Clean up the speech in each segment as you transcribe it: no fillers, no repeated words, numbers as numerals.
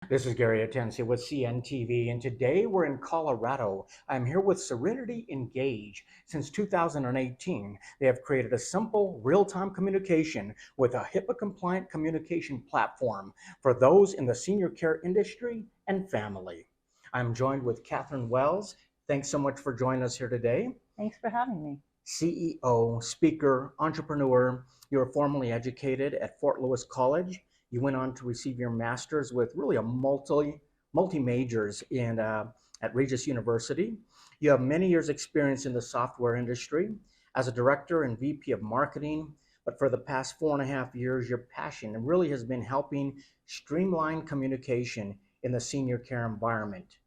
This is Gary Atensi with CNTV, and today we're in Colorado. I'm here with Serenity Engage. Since 2018, they have created a simple, real-time communication with a HIPAA-compliant communication platform for those in the senior care industry and family. I'm joined with Catherine Wells. Thanks so much for joining us here today. Thanks for having me. CEO, speaker, entrepreneur. You were formally educated at Fort Lewis College. You went on to receive your master's with really a multi majors in at Regis University. You have many years experience in the software industry as a director and VP of marketing. But for the past 4.5 years, your passion really has been helping streamline communication in the senior care environment.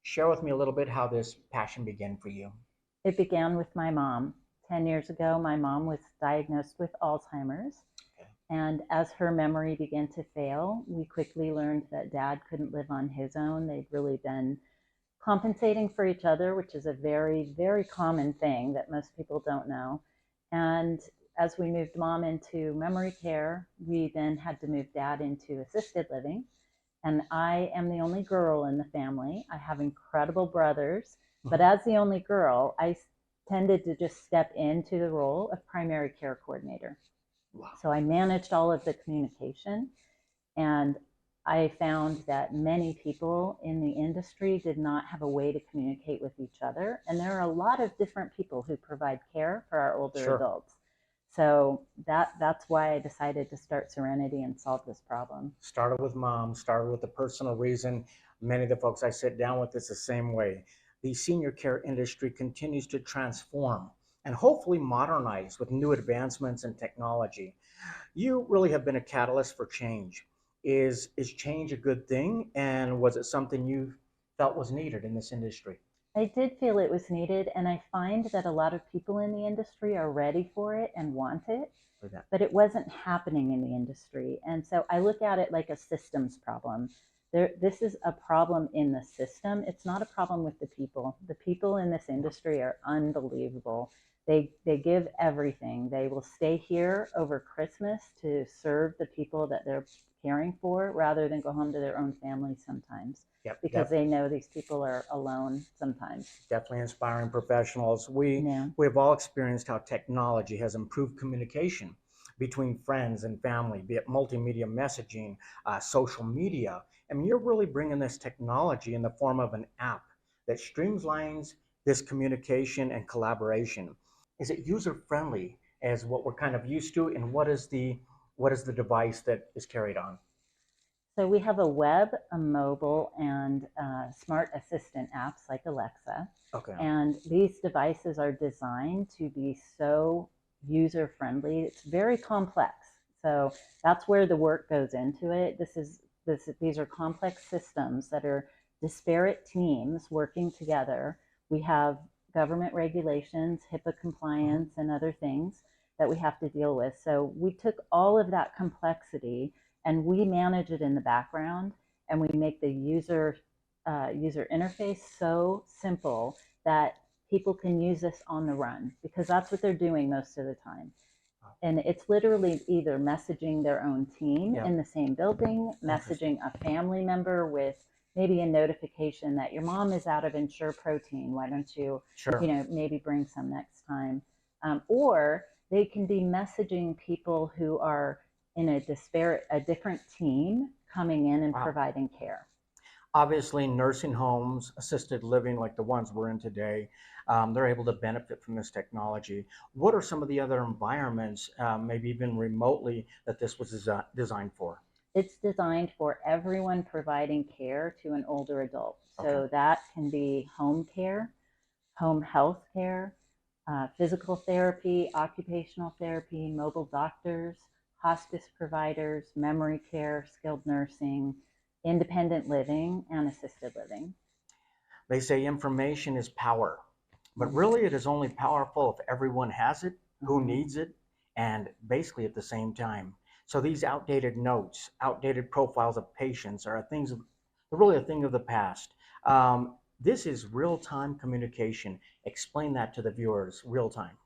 Share with me a little bit how this passion began for you. It began with my mom. 10 years ago, my mom was diagnosed with Alzheimer's. Okay. And as her memory began to fail, we quickly learned that dad couldn't live on his own. They'd really been compensating for each other, which is a very, very common thing that most people don't know. And as we moved mom into memory care, we then had to move dad into assisted living. And I am the only girl in the family. I have incredible brothers, but as the only girl, I tended to just step into the role of primary care coordinator. Wow. So I managed all of the communication, and I found that many people in the industry did not have a way to communicate with each other. And there are a lot of different people who provide care for our older Sure. adults. So that's why I decided to start Serenity and solve this problem. Started with mom, started with a personal reason. Many of the folks I sit down with is the same way. The senior care industry continues to transform and hopefully modernize with new advancements in technology. You really have been a catalyst for change. Is change a good thing? And was it something you felt was needed in this industry? I did feel it was needed, and I find that a lot of people in the industry are ready for it and want it, For that. but it wasn't happening in the industry. And so I look at it like a systems problem. This is a problem in the system. It's not a problem with the people. The people in this industry are unbelievable. They give everything. They will stay here over Christmas to serve the people that they're caring for rather than go home to their own families sometimes, Yep, because they know these people are alone sometimes. definitely inspiring professionals. Yeah. We've all experienced how technology has improved communication between friends and family, be it multimedia messaging, social media. I mean, you're really bringing this technology in the form of an app that streamlines this communication and collaboration. Is it user friendly as what we're kind of used to, and what is the device that is carried on? So we have a web, a mobile, and smart assistant apps like Alexa. Okay. And these devices are designed to be so user friendly. It's very complex. So that's where the work goes into it. These are complex systems that are disparate teams working together. We have government regulations, HIPAA compliance, and other things that we have to deal with. So we took all of that complexity and we manage it in the background, and we make the user interface so simple that people can use this on the run, because that's what they're doing most of the time. And it's literally either messaging their own team in the same building, messaging a family member with maybe a notification that your mom is out of Ensure protein. Why don't you, Sure. maybe bring some next time? Or they can be messaging people who are in a different team coming in and Wow. providing care. Obviously, nursing homes, assisted living like the ones we're in today, they're able to benefit from this technology. What are some of the other environments, maybe even remotely, that this was designed for? It's designed for everyone providing care to an older adult. So Okay. that can be home care, home health care, physical therapy, occupational therapy, mobile doctors, hospice providers, memory care, skilled nursing, independent living, and assisted living. They say information is power, but Mhm. really it is only powerful if everyone has it, who Mhm. needs it, and basically at the same time. So these outdated notes, outdated profiles of patients are really a thing of the past. This is real-time communication. Explain that to the viewers, real time.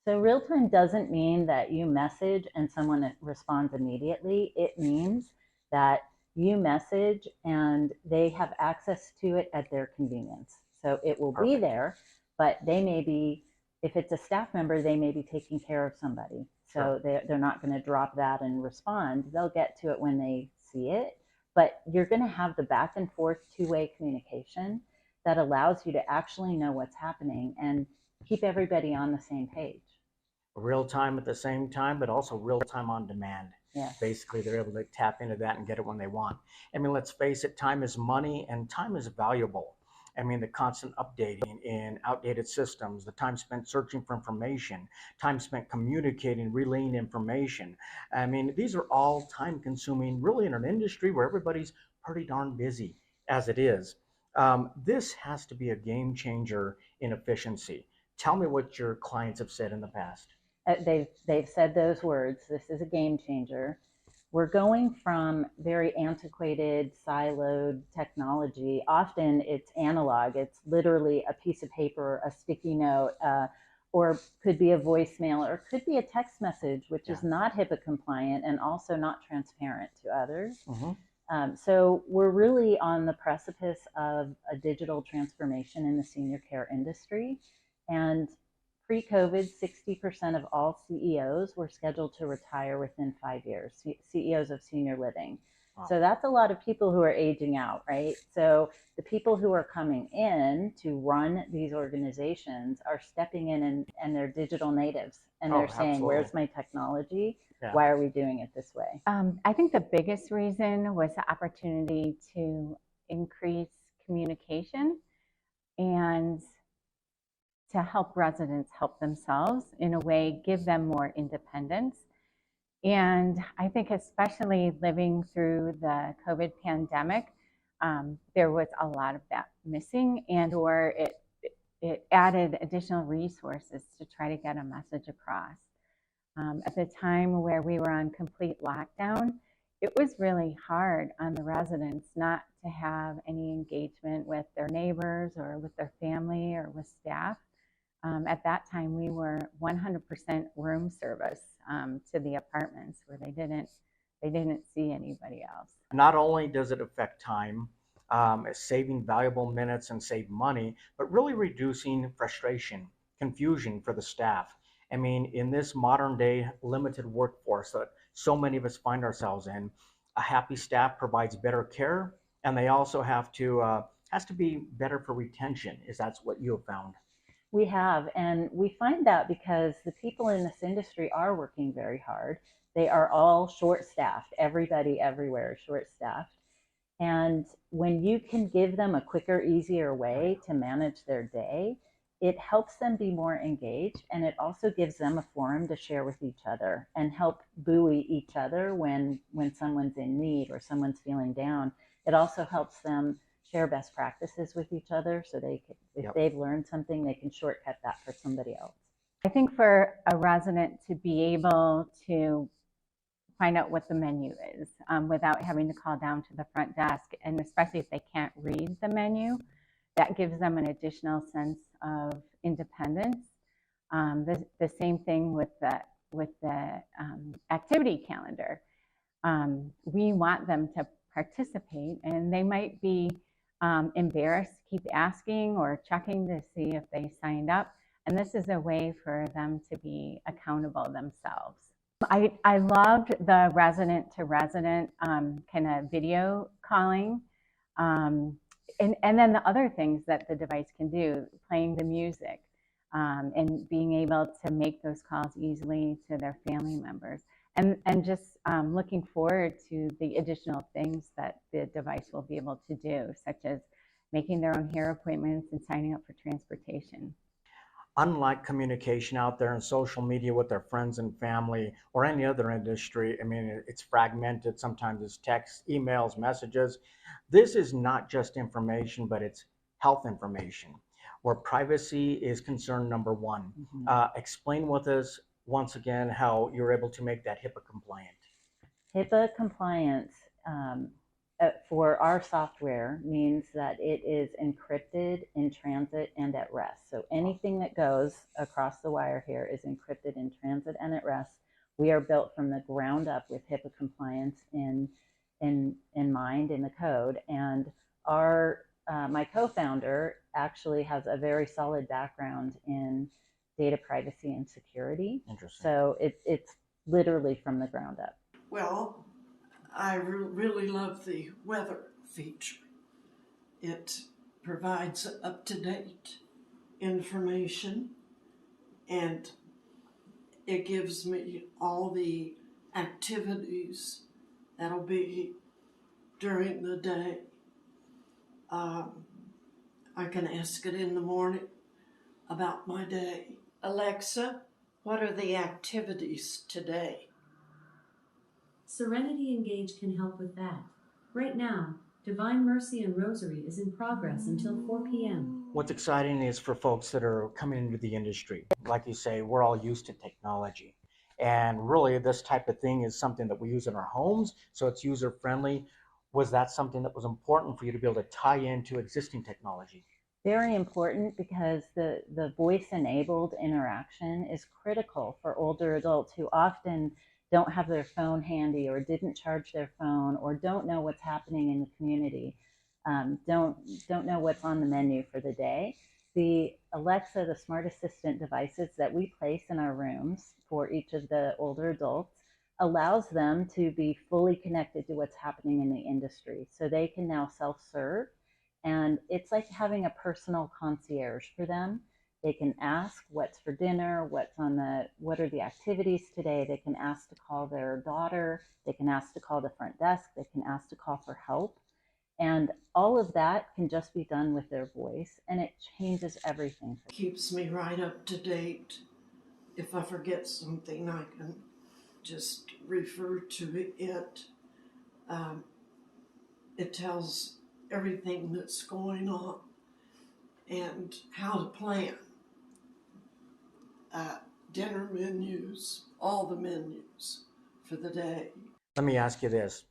So real time doesn't mean that you message and someone responds immediately. It means that you message and they have access to it at their convenience. So it will be Perfect. there, but they may be, if it's a staff member, they may be taking care of somebody. Sure. So they're not going to drop that and respond. They'll get to it when they see it, but you're going to have the back and forth two-way communication that allows you to actually know what's happening and keep everybody on the same page. Real time at the same time, but also real time on demand. Yes. Basically, they're able to tap into that and get it when they want. I mean, let's face it, time is money and time is valuable. I mean, the constant updating in outdated systems, the time spent searching for information, time spent communicating, relaying information. I mean, these are all time consuming, really, in an industry where everybody's pretty darn busy as it is. This has to be a game changer in efficiency. Tell me what your clients have said in the past. They've said those words. This is a game changer. We're going from very antiquated, siloed technology. Often it's analog. It's literally a piece of paper, a sticky note, or could be a voicemail, or could be a text message, which is not HIPAA compliant and also not transparent to others. So we're really on the precipice of a digital transformation in the senior care industry. And pre-COVID, 60% of all CEOs were scheduled to retire within 5 years, CEOs of senior living. Wow. So that's a lot of people who are aging out, right? So the people who are coming in to run these organizations are stepping in and they're digital natives. And they're saying, absolutely. Where's my technology? Yeah. Why are we doing it this way? I think the biggest reason was the opportunity to increase communication and to help residents help themselves, in a way, give them more independence. And I think especially living through the COVID pandemic, there was a lot of that missing, and or it added additional resources to try to get a message across. At the time where we were on complete lockdown, it was really hard on the residents not to have any engagement with their neighbors or with their family or with staff. At that time, we were 100% room service to the apartments, where they didn't see anybody else. Not only does it affect time, saving valuable minutes and save money, but really reducing frustration, confusion for the staff. I mean, in this modern day limited workforce that so many of us find ourselves in, a happy staff provides better care, and they also has to be better for retention. Is that's what you have found? We have, and we find that because the people in this industry are working very hard. They are all short-staffed. Everybody everywhere is short-staffed. And when you can give them a quicker, easier way to manage their day, it helps them be more engaged, and it also gives them a forum to share with each other and help buoy each other when someone's in need or someone's feeling down. It also helps them share best practices with each other, so they can, if they've learned something, they can shortcut that for somebody else. I think for a resident to be able to find out what the menu is without having to call down to the front desk, and especially if they can't read the menu, that gives them an additional sense of independence. The same thing with the activity calendar. We want them to participate, and they might be embarrassed to keep asking or checking to see if they signed up. And this is a way for them to be accountable themselves. I loved the resident to resident kind of video calling. And then the other things that the device can do, playing the music and being able to make those calls easily to their family members. And just looking forward to the additional things that the device will be able to do, such as making their own hair appointments and signing up for transportation. Unlike communication out there in social media with their friends and family or any other industry, I mean, it's fragmented. Sometimes it's text, emails, messages. This is not just information, but it's health information, where privacy is concern number one. Explain with us once again how you're able to make that HIPAA compliant. HIPAA compliance for our software means that it is encrypted in transit and at rest. So anything that goes across the wire here is encrypted in transit and at rest. We are built from the ground up with HIPAA compliance in in mind in the code. And our my co-founder actually has a very solid background in data privacy and security. Interesting. So it's literally from the ground up. Well, I really love the weather feature. It provides up-to-date information, and it gives me all the activities that'll be during the day. I can ask it in the morning about my day. Alexa, what are the activities today? Serenity Engage can help with that. Right now, Divine Mercy and Rosary is in progress until 4 p.m. What's exciting is for folks that are coming into the industry. Like you say, we're all used to technology. And really, this type of thing is something that we use in our homes, so it's user-friendly. Was that something that was important for you to be able to tie into existing technology? Very important, because the voice-enabled interaction is critical for older adults who often don't have their phone handy, or didn't charge their phone, or don't know what's happening in the community, don't know what's on the menu for the day. The Alexa, the smart assistant devices that we place in our rooms for each of the older adults, allows them to be fully connected to what's happening in the industry. So they can now self-serve, and it's like having a personal concierge for them. They can ask what's for dinner, what are the activities today. They can ask to call their daughter. They can ask to call the front desk. They can ask to call for help. And all of that can just be done with their voice, and it changes everything. Keeps me right up to date. If I forget something, I can just refer to it. It tells everything that's going on and how to plan. Dinner menus, all the menus for the day. Let me ask you this.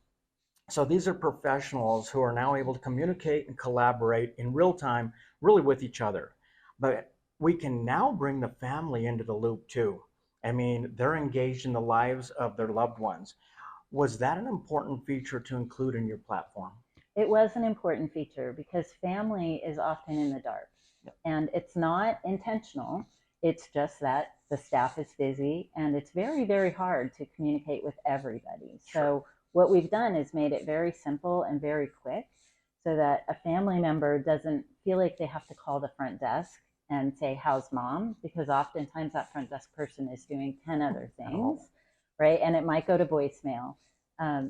So these are professionals who are now able to communicate and collaborate in real time, really with each other. But we can now bring the family into the loop too. I mean, they're engaged in the lives of their loved ones. Was that an important feature to include in your platform? It was an important feature, because family is often in the dark. Yep. And it's not intentional. It's just that the staff is busy, and it's very, very hard to communicate with everybody. Sure. So what we've done is made it very simple and very quick, so that a family member doesn't feel like they have to call the front desk and say, "How's mom?" Because oftentimes that front desk person is doing 10 other things, right? And it might go to voicemail.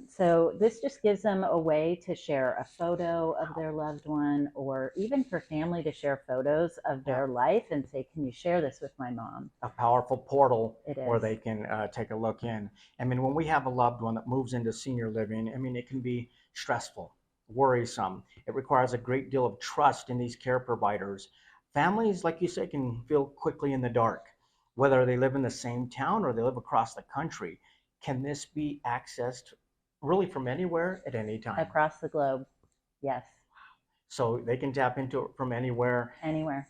So this just gives them a way to share a photo of their loved one, or even for family to share photos of their life and say, "Can you share this with my mom?" A powerful portal It where is. they can take a look in. I mean, when we have a loved one that moves into senior living, I mean, it can be stressful, worrisome. It requires a great deal of trust in these care providers. Families, like you say, can feel quickly in the dark, whether they live in the same town or they live across the country. Can this be accessed really from anywhere at any time? Across the globe, yes, So they can tap into it from anywhere. anywhere.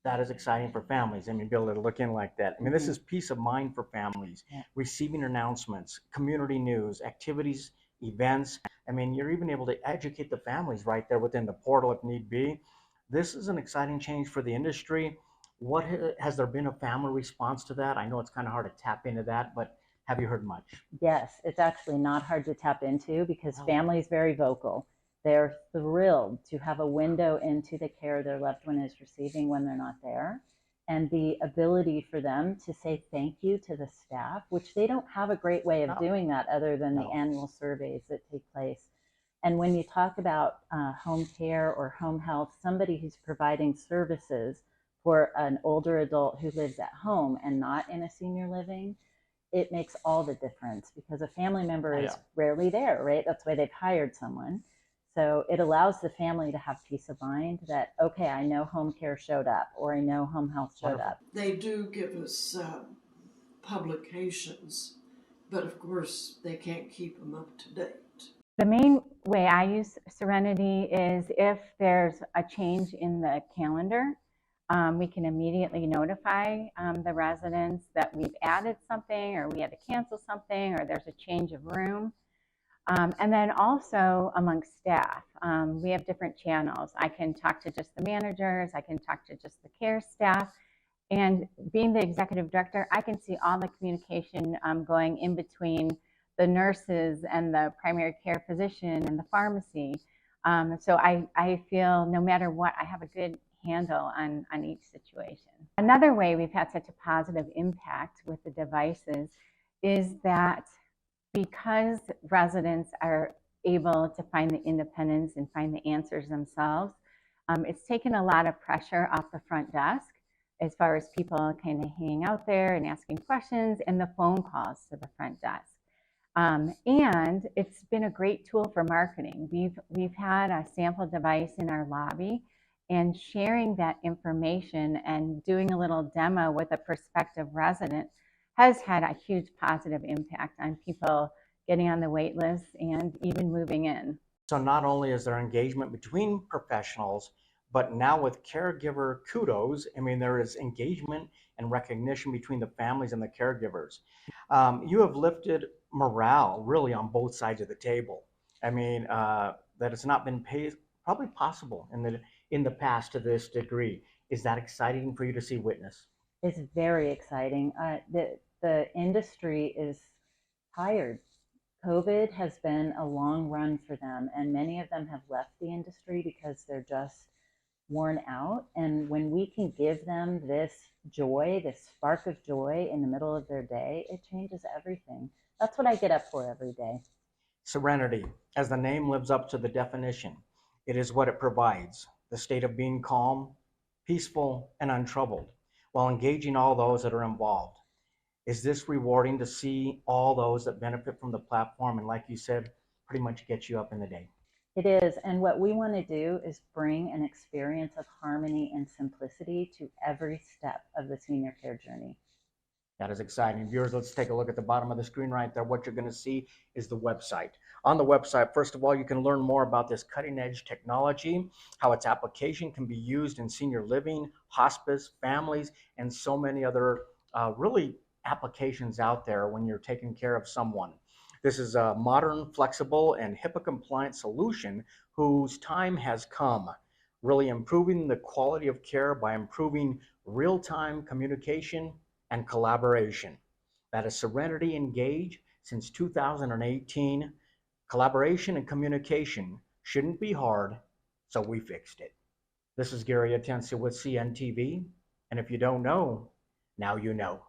That is exciting for families. I mean, be able to look in like that. I mean, this is peace of mind for families. Yeah. Receiving announcements, community news, activities, events. I mean, you're even able to educate the families right there within the portal if need be. This is an exciting change for the industry. What has there been a family response to that? I know it's kind of hard to tap into that, but have you heard much? Yes, it's actually not hard to tap into, because Oh. family is very vocal. They're thrilled to have a window into the care their loved one is receiving when they're not there, and the ability for them to say thank you to the staff, which they don't have a great way of No. doing that other than the No. annual surveys that take place. And when you talk about home care or home health, somebody who's providing services for an older adult who lives at home and not in a senior living, it makes all the difference, because a family member is Yeah. rarely there, right? That's why they've hired someone. So it allows the family to have peace of mind that, okay, I know home care showed up, or I know home health showed Wonderful. up. They do give us publications, but of course they can't keep them up to date. The main way I use Serenity is if there's a change in the calendar, we can immediately notify the residents that we've added something, or we had to cancel something, or there's a change of room. And then also amongst staff, we have different channels. I can talk to just the managers, I can talk to just the care staff. And being the executive director, I can see all the communication going in between the nurses and the primary care physician and the pharmacy. So I feel no matter what, I have a good handle on each situation. Another way we've had such a positive impact with the devices is that because residents are able to find the independence and find the answers themselves, it's taken a lot of pressure off the front desk as far as people kind of hanging out there and asking questions and the phone calls to the front desk. And it's been a great tool for marketing. We've had a sample device in our lobby, and sharing that information and doing a little demo with a prospective resident has had a huge positive impact on people getting on the wait list and even moving in. So not only is there engagement between professionals, but now with caregiver kudos, I mean, there is engagement and recognition between the families and the caregivers. You have lifted morale really on both sides of the table. I mean, that it's not been probably possible in the past to this degree. Is that exciting for you to see witness? It's very exciting. The industry is tired. COVID has been a long run for them, and many of them have left the industry because they're just worn out. And when we can give them this joy, this spark of joy in the middle of their day, it changes everything. That's what I get up for every day. Serenity, as the name lives up to the definition, it is what it provides, the state of being calm, peaceful, and untroubled, while engaging all those that are involved. Is this rewarding to see all those that benefit from the platform and, like you said, pretty much get you up in the day? It is, and what we want to do is bring an experience of harmony and simplicity to every step of the senior care journey. That is exciting. Viewers, let's take a look at the bottom of the screen right there. What you're going to see is the website. On the website, first of all, you can learn more about this cutting-edge technology, how its application can be used in senior living, hospice, families, and so many other really applications out there when you're taking care of someone. This is a modern, flexible, and HIPAA-compliant solution whose time has come, really improving the quality of care by improving real-time communication and collaboration. That is Serenity Engage since 2018. Collaboration and communication shouldn't be hard, so we fixed it. This is Gary Atencio with CNTV, and if you don't know, now you know.